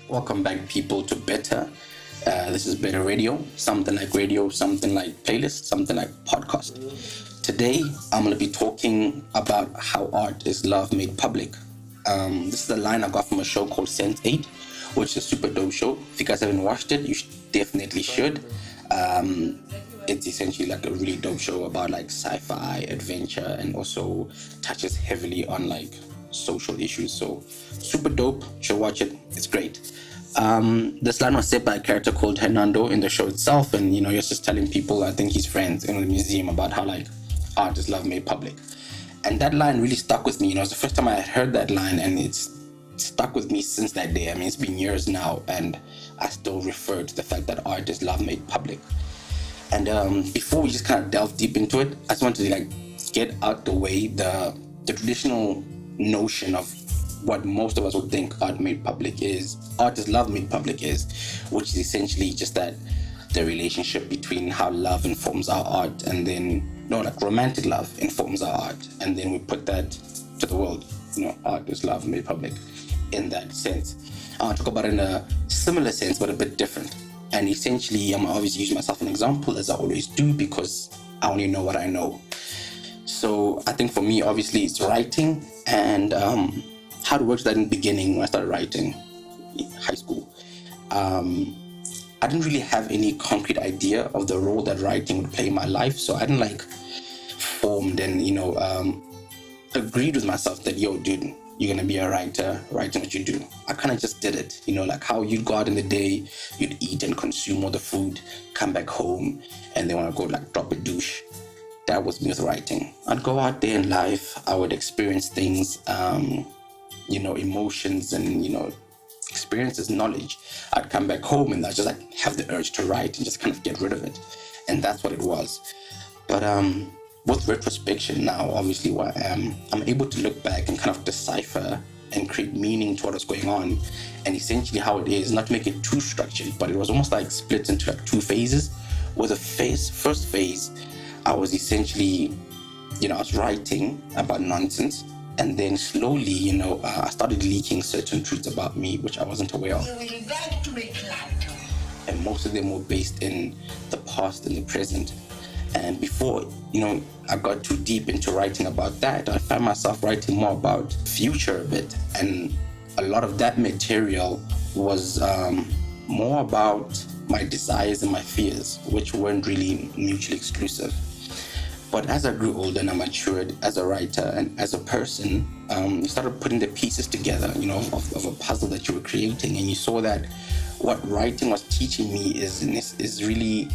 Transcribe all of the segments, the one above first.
Welcome back, people, to Better. This is Better Radio, something like playlist, something like podcast. Today, I'm going to be talking about how art is love made public. This is a line I got from a show called Sense8, which is a super dope show. If you guys haven't watched it, definitely should. It's essentially like a really dope show about like sci-fi, adventure, and also touches heavily on like social issues. So super dope. Should watch it. It's great. This line was said by a character called Hernando in the show itself, and he was just telling people, I think his friends in the museum, about how like art is love made public. And that line really stuck with me. It was the first time I had heard that line, and it's stuck with me since that day. I mean, it's been years now, and I still refer to the fact that art is love made public. And before we just kind of delve deep into it, I just wanted to like get out the way the traditional notion of what most of us would think art is love made public is, which is essentially just that the relationship between how love informs our art, and then like romantic love informs our art, and then we put that to the world. Art is love made public in that sense. I want to talk about it in a similar sense, but a bit different. And essentially, I'm obviously using myself as an example, as I always do, because I only know what I know. So I think for me, obviously, it's writing. And how it works that in the beginning, when I started writing in high school, I didn't really have any concrete idea of the role that writing would play in my life. So I didn't like formed and, agreed with myself that, yo, dude, you're gonna be a writer, writing what you do. I kind of just did it, like how you'd go out in the day, you'd eat and consume all the food, come back home, and then when I go like drop a douche. That was me with writing. I'd go out there in life, I would experience things, emotions and, experiences, knowledge. I'd come back home and I'd just like have the urge to write and just kind of get rid of it. And that's what it was. But with retrospection now, obviously where I am, I'm able to look back and kind of decipher and create meaning to what was going on. And essentially how it is, not to make it too structured, but it was almost like split into like two phases. With the first phase, I was essentially, I was writing about nonsense. And then slowly, I started leaking certain truths about me, which I wasn't aware of. And most of them were based in the past and the present. And before, I got too deep into writing about that, I found myself writing more about future a bit. And a lot of that material was more about my desires and my fears, which weren't really mutually exclusive. But as I grew older and I matured as a writer and as a person, you started putting the pieces together, of a puzzle that you were creating. And you saw that what writing was teaching me is really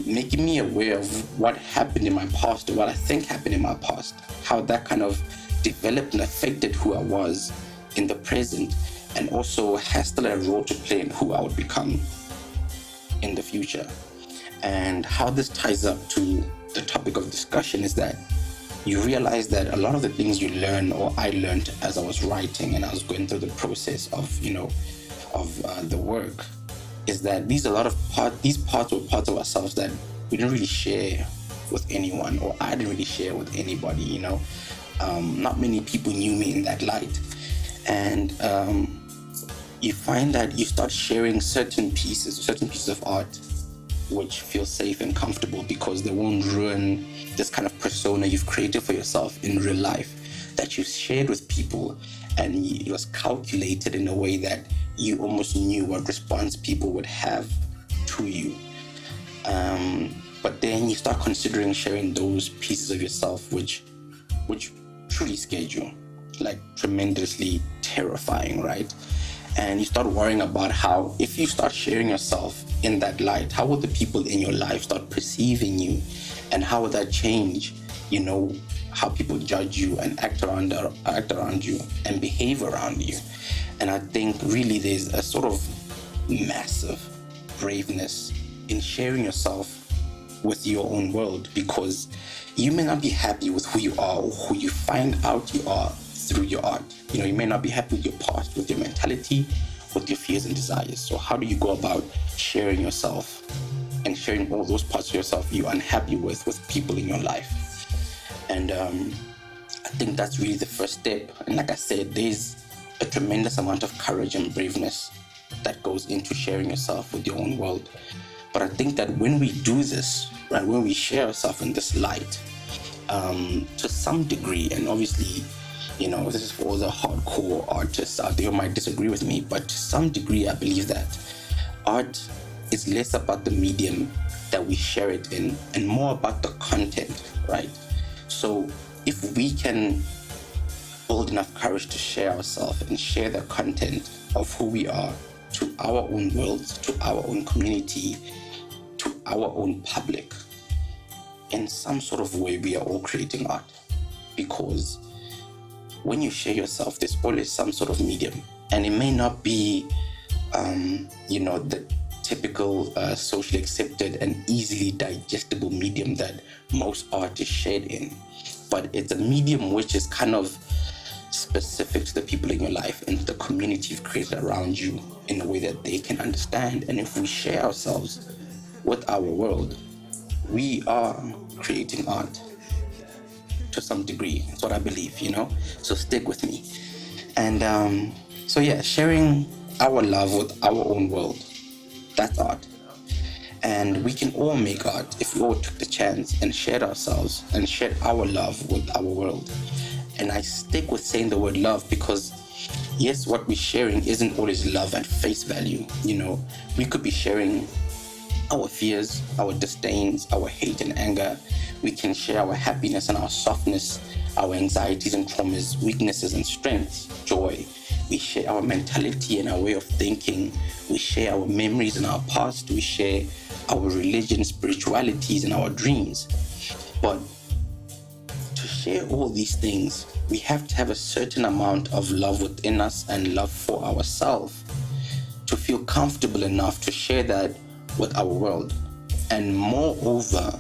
making me aware of what happened in my past, or what I think happened in my past, how that kind of developed and affected who I was in the present, and also has still a role to play in who I would become in the future. And how this ties up to the topic of discussion is that you realize that a lot of the things you learn, or I learned as I was writing and I was going through the process of the work, is that these parts were parts of ourselves that we didn't really share with anyone, or I didn't really share with anybody. Not many people knew me in that light. And you find that you start sharing certain pieces of art which feel safe and comfortable, because they won't ruin this kind of persona you've created for yourself in real life, that you shared with people, and it was calculated in a way that you almost knew what response people would have to you. But then you start considering sharing those pieces of yourself which truly scared you, like tremendously terrifying, right? And you start worrying about how, if you start sharing yourself in that light, how will the people in your life start perceiving you, and how will that change, how people judge you and act around you and behave around you. And I think really there's a sort of massive braveness in sharing yourself with your own world, because you may not be happy with who you are or who you find out you are through your art. You may not be happy with your past, with your mentality, with your fears and desires. So how do you go about sharing yourself and sharing all those parts of yourself you're unhappy with people in your life? And I think that's really the first step. And like I said, there's a tremendous amount of courage and braveness that goes into sharing yourself with your own world. But I think that when we do this, right, when we share ourselves in this light, to some degree, and obviously, this is for all the hardcore artists out there who might disagree with me, but to some degree, I believe that art is less about the medium that we share it in and more about the content, right? So if we can build enough courage to share ourselves and share the content of who we are to our own world, to our own community, to our own public, in some sort of way, we are all creating art. Because when you share yourself, there's always some sort of medium, and it may not be, the typical socially accepted and easily digestible medium that most art is shared in, but it's a medium which is kind of specific to the people in your life and the community you've created around you in a way that they can understand. And if we share ourselves with our world, we are creating art to some degree. That's what I believe, so stick with me. And sharing our love with our own world, that's art. And we can all make art if we all took the chance and shared ourselves and shared our love with our world. And I stick with saying the word love because, yes, what we're sharing isn't always love at face value. We could be sharing our fears, our disdains, our hate and anger. We can share our happiness and our softness, our anxieties and traumas, weaknesses and strengths, joy. We share our mentality and our way of thinking. We share our memories and our past. We share our religion, spiritualities, and our dreams. But to share all these things, we have to have a certain amount of love within us and love for ourselves to feel comfortable enough to share that with our world. And moreover,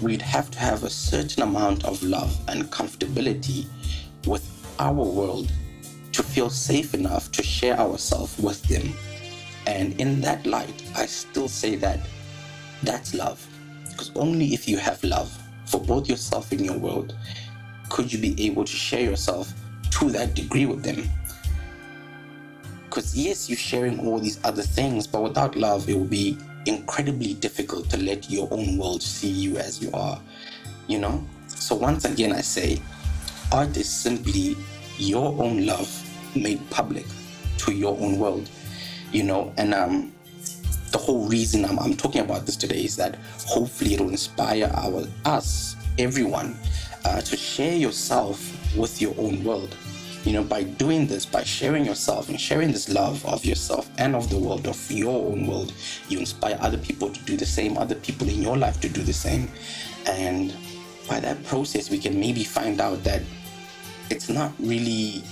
we'd have to have a certain amount of love and comfortability with our world to feel safe enough to share ourselves with them. And in that light, I still say that that's love. Because only if you have love for both yourself and your world could you be able to share yourself to that degree with them. Because yes, you're sharing all these other things, but without love, it will be incredibly difficult to let your own world see you as you are, So once again, I say, art is simply your own love made public to your own world, and the whole reason I'm talking about this today is that hopefully it will inspire everyone, to share yourself with your own world. By doing this, by sharing yourself and sharing this love of yourself and of the world, of your own world, you inspire other people to do the same, other people in your life to do the same. And by that process, we can maybe find out that it's not really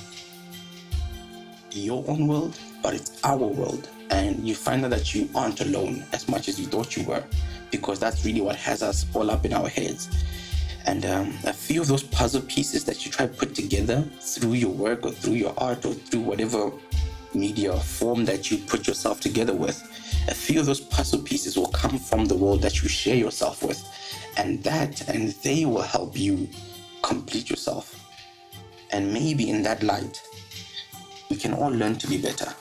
your own world, but it's our world. And you find out that you aren't alone as much as you thought you were, because that's really what has us all up in our heads. And a few of those puzzle pieces that you try to put together through your work or through your art or through whatever media form that you put yourself together with, a few of those puzzle pieces will come from the world that you share yourself with. And they will help you complete yourself. And maybe in that light, we can all learn to be better.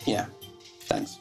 Yeah, thanks.